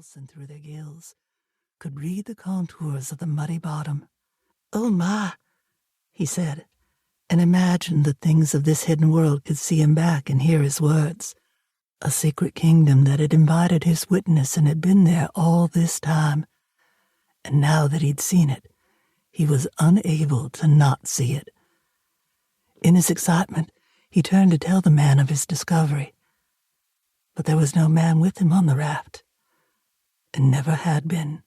pulsing through their gills, could read the contours of the muddy bottom. "Oh, my," he said, and imagined that things of this hidden world could see him back and hear his words. A secret kingdom that had invited his witness and had been there all this time. And now that he'd seen it, he was unable to not see it. In his excitement, he turned to tell the man of his discovery. But there was no man with him on the raft, and never had been.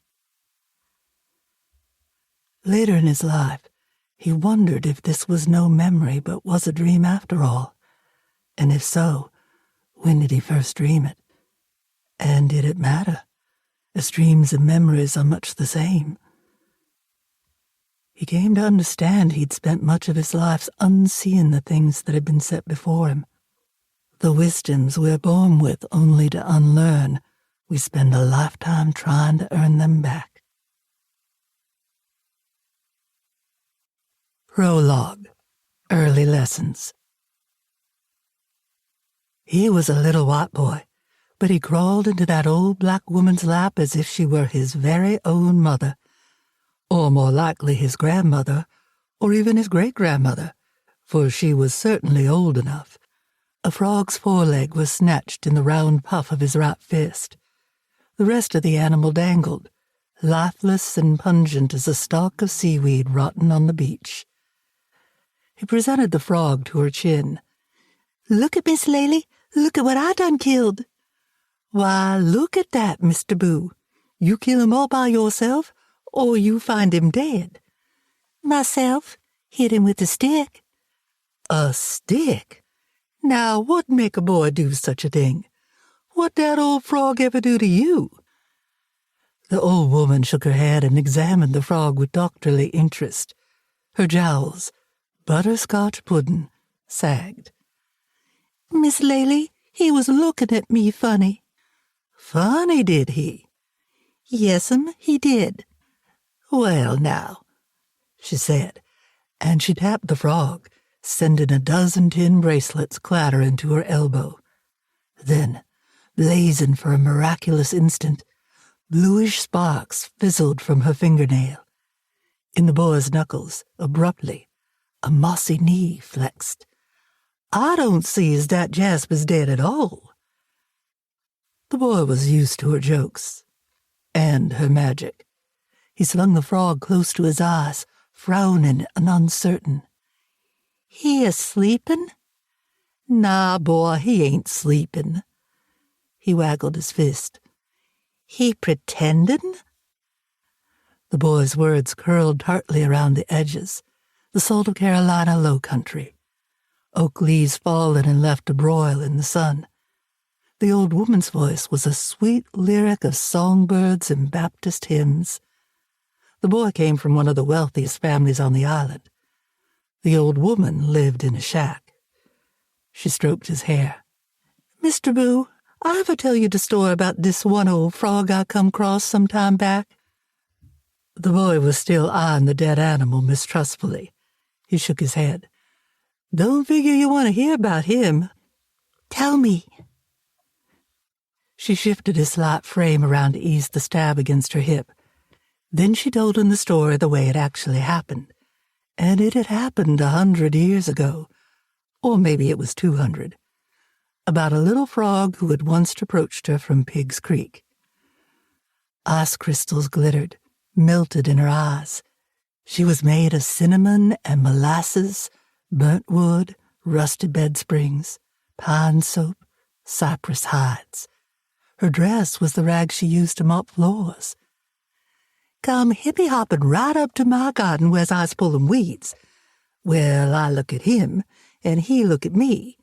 Later in his life, he wondered if this was no memory but was a dream after all, and if so, when did he first dream it? And did it matter, as dreams and memories are much the same? He came to understand he'd spent much of his life unseeing the things that had been set before him. The wisdoms we're born with only to unlearn, we spend a lifetime trying to earn them back. Prologue. Early Lessons. He was a little white boy, but he crawled into that old black woman's lap as if she were his very own mother, or more likely his grandmother, or even his great-grandmother, for she was certainly old enough. A frog's foreleg was snatched in the round puff of his right fist. The rest of the animal dangled, lifeless and pungent as a stalk of seaweed rotten on the beach. He presented the frog to her chin. "Look at Miss Laley, look at what I done killed." "Why, look at that, Mr. Boo. You kill him all by yourself, or you find him dead?" "Myself. Hit him with a stick." "A stick? Now, what make a boy do such a thing? What that old frog ever do to you?" The old woman shook her head and examined the frog with doctorly interest. Her jowls, butterscotch pudding, sagged. "Miss Laley, he was looking at me funny." "Funny, did he?" "Yes'm, he did." "Well, now," she said, and she tapped the frog, sending a dozen tin bracelets clattering to her elbow. Then, blazing for a miraculous instant, bluish sparks fizzled from her fingernail. In the boy's knuckles, abruptly, a mossy knee flexed. "I don't see as that Jasper's dead at all." The boy was used to her jokes, and her magic. He slung the frog close to his eyes, frowning and uncertain. "He a-sleepin'?" "Nah, boy, he ain't sleepin'." He waggled his fist. "He pretendin'?" The boy's words curled tartly around the edges, the salt of Carolina low country. Oak leaves fallen and left to broil in the sun. The old woman's voice was a sweet lyric of songbirds and Baptist hymns. The boy came from one of the wealthiest families on the island. The old woman lived in a shack. She stroked his hair. "Mr. Boo, I ever tell you the story about this one old frog I come across some time back?" The boy was still eyeing the dead animal mistrustfully. He shook his head. "Don't figure you want to hear about him." "Tell me." She shifted his slight frame around to ease the stab against her hip. Then she told him the story the way it actually happened. And it had happened 100 years ago, or maybe it was 200, about a little frog who had once approached her from Pig's Creek. Ice crystals glittered, melted in her eyes. She was made of cinnamon and molasses, burnt wood, rusted bed springs, pine soap, cypress hides. Her dress was the rag she used to mop floors. "Come hippy-hopping right up to my garden where's I's pulling weeds. Well, I look at him, and he look at me.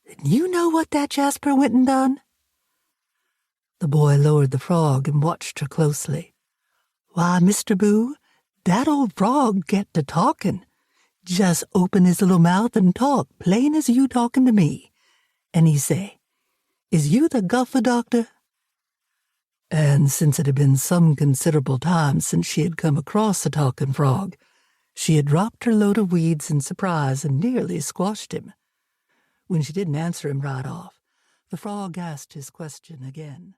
And you know what that Jasper went and done?" The boy lowered the frog and watched her closely. "Why, Mr. Boo, that old frog get to talking. Just open his little mouth and talk, plain as you talking to me. And he say, 'Is you the gopher doctor?'" And since it had been some considerable time since she had come across a talking frog, she had dropped her load of weeds in surprise and nearly squashed him. When she didn't answer him right off, the frog asked his question again.